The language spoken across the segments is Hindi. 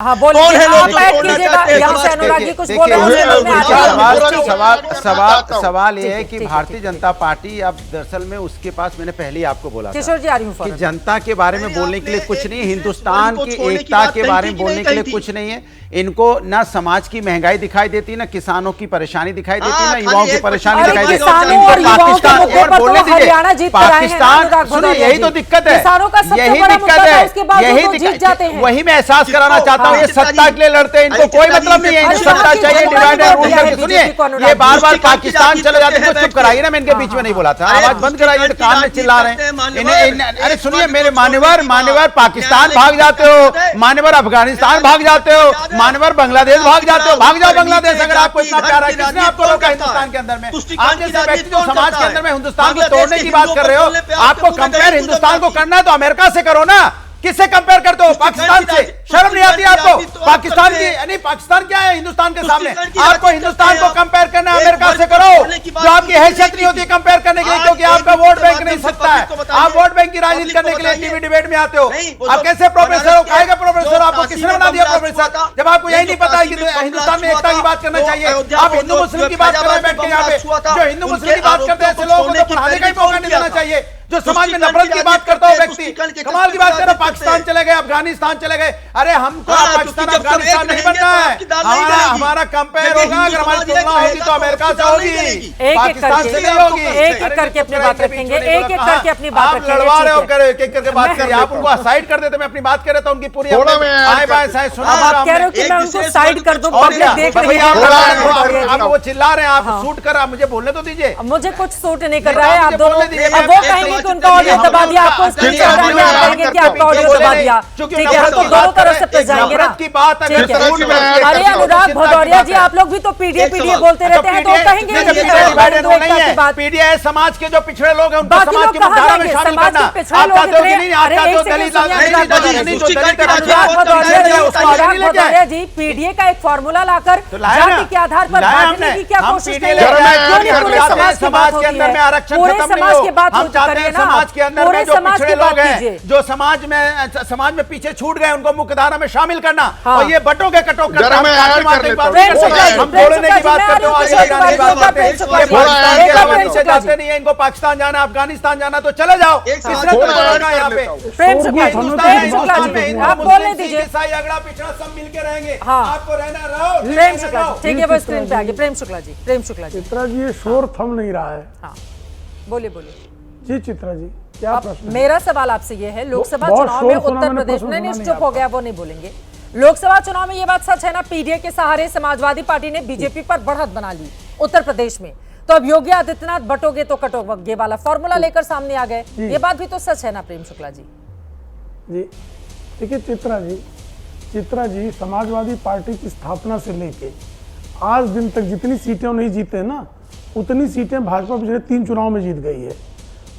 हाँ बोलिए, आप ऐड कीजिएगा, यहाँ से अनुराग जी कुछ बोल रहे हैं। सवाल ये है कि भारतीय जनता पार्टी अब दरअसल में उसके पास मैंने पहले ही आपको बोला किशोर जी आ रही हूँ कि जनता के बारे में बोलने के लिए कुछ नहीं, हिंदुस्तान की एकता के बारे में बोलने के लिए कुछ नहीं है। इनको ना समाज की महंगाई दिखाई देती, ना किसानों की परेशानी दिखाई देती, ना युवाओं की परेशानी दिखाई देती। पाकिस्तान सुनिए, यही तो दिक्कत है, यही दिक्कत है, यही दिक्कत। वही मैं एहसास कराना चाहता हूँ, ये सत्ता के लिए लड़ते हैं, इनको कोई मतलब नहीं है, इनको सत्ता चाहिए, डिवाइड एंड रूल करके। सुनिए, ये बार बार पाकिस्तान चले जाते हैं, चुप कराइए ना, मैं इनके बीच में नहीं बोला था, आवाज बंद कराइए, कान में चिल्ला रहे हैं। अरे सुनिए मेरे मान्यवर, पाकिस्तान भाग जाते हो, मान्यवर अफगानिस्तान भाग जाते हो, मान्यवर बांग्लादेश भाग जाते हो, भाग जाओ बांग्लादेश अगर आपको इतना प्यार है। किसने आपको रोका हिंदुस्तान के अंदर में? आप जैसे व्यक्ति जो समाज के अंदर में हिंदुस्तान को तोड़ने की बात कर रहे हो, आपको कंपेयर हिंदुस्तान को करना है तो अमेरिका से करो ना। किससे कंपेयर करते हो? पाकिस्तान से। शर्म नहीं आती आपको? पाकिस्तान की यानी पाकिस्तान क्या है हिंदुस्तान के सामने? आपको हिंदुस्तान को कंपेयर करना है अमेरिका से करो, जो आपकी हैसियत नहीं होती कंपेयर करने के लिए, क्योंकि आपका वोट बैंक नहीं सकता है। आप वोट बैंक की राजनीति करने के लिए टीवी डिबेट में आते हो। आप कैसे प्रोफेसर हो? कहेगा प्रोफेसर? आपको किसने बना दिया प्रोफेसर? जब आपको यही नहीं पता है कि हिंदुस्तान में एकता की बात करना चाहिए, आप हिंदू मुस्लिम की बात कर रहे हैं बैठ के यहाँ पे। जो हिंदू मुस्लिम की बात करते हैं ऐसे लोगों को तो पढ़ाने का ही मौका नहीं देना चाहिए। जो समाज में नफरत की बात करता हो व्यक्ति, कमाल की बात कर रहे, पाकिस्तान चले गए, अफगानिस्तान चले गए। अरे हमको पाकिस्तान अफगानिस्तान नहीं बनना है, हमारा कंपेयर होगा, अगर हमारी तुलना होगी तो अमेरिका से होगी, पाकिस्तान से नहीं होगी। एक एक करके अपनी बात रखेंगे, एक एक करके अपनी बात रखेंगे। आप लड़वा रहे हो, करे एक एक करके बात करिए। आप उनको साइड कर देते, मैं अपनी बात कर रहा था, उनकी पूरी आए बाएं साइड सुना। आप कह रहे हो कि मैं उनको साइड कर दूं, पब्लिक देख रही है। आप वो चिल्ला रहे हैं, आप शूट कर, आप मुझे बोलने तो दीजिए। मुझे कुछ सूट नहीं कर रहा है, आप दोनों अब वो कहेंगे कि उनका ऑडियो दबा दिया, आपको कहेंगे कि आपका ऑडियो दबा दिया। ठीक है, हम तो दोनों तरफ से पे जाएंगे ना। ठीक है। अरे अनुराग भदौरिया जी, आप लोग भी तो पीडीए बोलते रहते हैं, तो कहेंगे पीडीए समाज के जो पिछड़े लोग हैं उनको समाज की धारा में शामिल करना। आप चाहते हो कि नहीं? आप चाहते हो भदौरिया जी पीडीए का एक फॉर्मूला लाकर जाति के आधार पर बांटने की क्या कोशिश कर रहे हैं? पूरे समाज के अंदर में आरक्षण पूरे समाज की बात हम चाहते हैं। समाज के अंदर में जो पिछड़े लोग हैं, जो समाज में पीछे छूट गए, उनको मुख्यधारा में शामिल करना। और ये बटों के कटों करते हम बोलने की बात करते हो, आगे जाते नहीं है। इनको पाकिस्तान जाना, अफगानिस्तान जाना तो चले जाओ। यहाँ पे आप बोलने दीजिए, अगड़ा पिछड़ा सब मिलके रहेंगे, आपको रहना रहो। प्रेम शुक्ला जी, ठीक है, वो स्क्रीन पे आगे। प्रेम शुक्ला जी, चित्रा जी, ये शोर थम नहीं रहा है। हाँ बोलिए जी चित्रा जी, क्या प्रश्न? मेरा सवाल आपसे ये है, लोकसभा चुनाव में उत्तर प्रदेश में नहीं, चुप हो गया, वो नहीं बोलेंगे। लोकसभा चुनाव में ये बात सच है ना, पीडीए के सहारे समाजवादी पार्टी ने बीजेपी पर बढ़त बना ली उत्तर प्रदेश में, तो अब योगी आदित्यनाथ बटोगे तो कटोगे वाला फॉर्मूला लेकर सामने आ गए। ये बात भी तो सच है ना प्रेम शुक्ला जी? जी देखिए चित्रा जी, समाजवादी पार्टी की स्थापना से लेके आज दिन तक जितनी सीटें नहीं जीते ना, उतनी सीटें भाजपा पिछले 3 चुनाव में जीत गई है।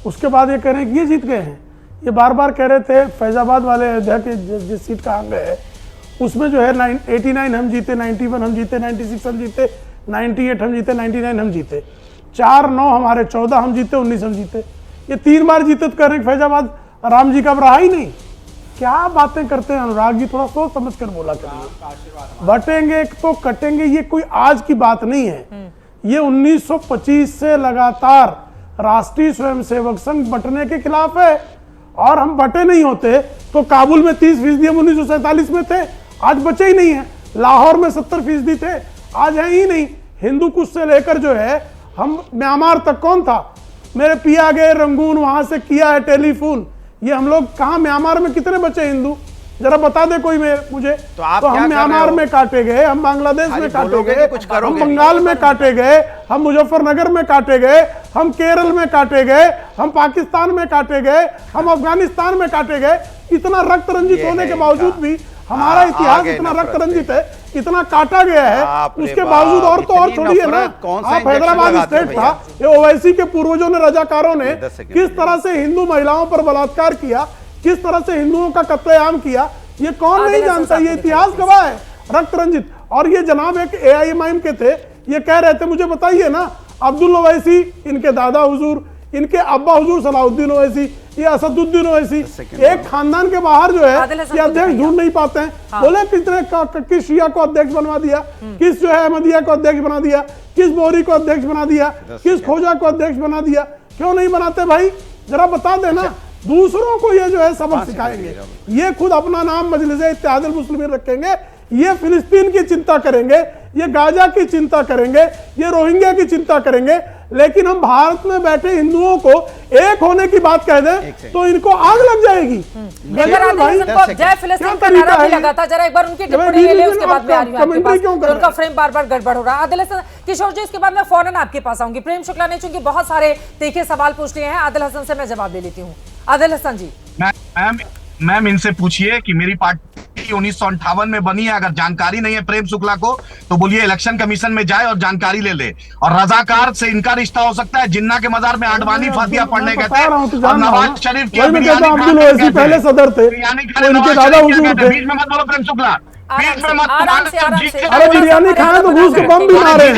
उसके बाद ये कह रहे हैं कि ये जीत गए हैं। ये बार बार कह रहे थे फैजाबाद वाले अयोध्या के जिस सीट का अंग है, उसमें जो है 89 हम जीते, 91 हम जीते, 96 हम जीते, 98 हम जीते, 99 हम जीते, 4-9 हमारे, 14 हम जीते, 19 हम जीते। ये 3 बार जीते तो कह रहे हैं फैजाबाद राम जी का अब रहा ही नहीं। क्या बातें करते हैं अनुराग जी, थोड़ा सोच समझ कर बोला करिए। बटेंगे तो कटेंगे, ये कोई आज की बात नहीं है। ये 1925 से लगातार राष्ट्रीय स्वयंसेवक संघ बटने के खिलाफ है, और हम बटे नहीं होते तो काबुल में 30% हम 1947 में थे, आज बचे ही नहीं है। लाहौर में 70% थे, आज है ही नहीं। हिंदू कुश से लेकर जो है हम म्यांमार तक कौन था? मेरे पिया गए रंगून, वहां से किया है टेलीफोन। ये हम लोग कहाँ म्यांमार में कितने बचे हिंदू? जरा बता दे कोई मुझे। तो हम म्यांमार में काटे गए, हम बांग्लादेश में काटे गए, हम बंगाल में काटे गए, हम मुजफ्फरनगर में काटे गए, हम केरल में काटे गए, हम पाकिस्तान में काटे गए, हम अफगानिस्तान में काटे गए। इतना रक्त रंजित होने के बावजूद भी हमारा इतिहास इतना रक्त रंजित है, इतना काटा गया है, उसके बावजूद और तो और छोड़िए ना, आप हैदराबाद स्टेट था, ये ओवैसी के पूर्वजों ने, रजाकारों ने किस तरह से हिंदू महिलाओं पर बलात्कार किया, किस तरह से हिंदुओं का कत्लेआम किया, ये कौन नहीं जानता? ये इतिहास गवाह है, रक्त रंजित। और ये जनाब एक AIMIM के थे, ये कह रहे थे, मुझे बताइए ना, अब्दुल ओवैसी इनके दादा हुजूर, इनके अब्बा हुजूर सलाहुद्दीन ओवैसी, ये असदुद्दीन ओवैसी, एक खानदान के बाहर जो है ये अध्यक्ष ढूंढ नहीं पाते हैं। बोले कितने किस शिया को अध्यक्ष बनवा दिया, किस जो है अहमदिया को अध्यक्ष बना दिया, किस बोहरी को अध्यक्ष बना दिया, किस खोजा को अध्यक्ष बना दिया, क्यों नहीं बनाते भाई, जरा बता देना। दूसरों को ये जो है सबक सिखाएंगे, ये खुद अपना नाम मजलिस इत्तेहादुल मुस्लिमीन रखेंगे, ये फिलिस्तीन की चिंता करेंगे, ये गाजा की चिंता करेंगे, ये रोहिंग्या की चिंता करेंगे, लेकिन हम भारत में बैठे हिंदुओं को एक होने की बात कह दें तो इनको आग लग जाएगी। जय फिलिस्तीन का नारा भी लगा था, जरा एक बार उनकी टिप्पणी ले ले, उसके बाद में आ रही हूं आपके पास, उनका फ्रेम बार-बार गड़बड़ हो रहा है। आदिल हसन, किशोर जी, इसके बाद मैं फौरन आपके पास आऊंगी। प्रेम शुक्ला ने चूंकि बहुत सारे तीखे सवाल पूछ लिए हैं, आदिल हसन से मैं जवाब ले लेती हूँ। आदिल हसन जी, मैम इनसे पूछिए कि मेरी पार्टी 1958 में बनी है, अगर जानकारी नहीं है प्रेम शुक्ला को तो बोलिए इलेक्शन कमीशन में जाए और जानकारी ले ले। और रजाकार से इनका रिश्ता हो सकता है, जिन्ना के मजार में आडवाणी फातिया पढ़ने गए थे और नवाज शरीफ की पहले सदर थे, उनके दादा हुजूर थे। बीच में मत बोलो प्रेम शुक्ला, बीच में मत। अरे बिरयानी खाए तो घूस के बम भी मारे हैं,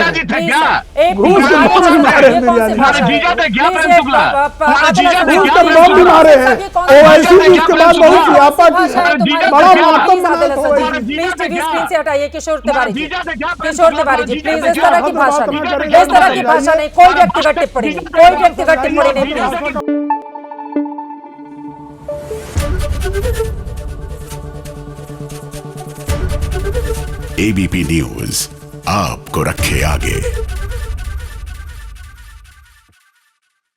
घूस के बम भी मारे हैं, बिरयानी जीजा थे क्या प्रेम शुक्ला, जीजा थे घूस क्या के बम भी मारे हैं। ओवैसी भी उसके बाद बहुत सियापा की बड़ा मातम बना था। प्लीज टीवी स्क्रीन से हटाइए। किशोर तिवारी जी, किशोर तिवारी जी, प्लीज इस तरह की भाषा नहीं, इस तरह की भाषा नहीं, कोई व्यक्तिगत टिप्पणी नहीं, कोई व्यक्तिगत टिप्पणी नहीं, प्लीज। एबीपी न्यूज आपको रखे आगे।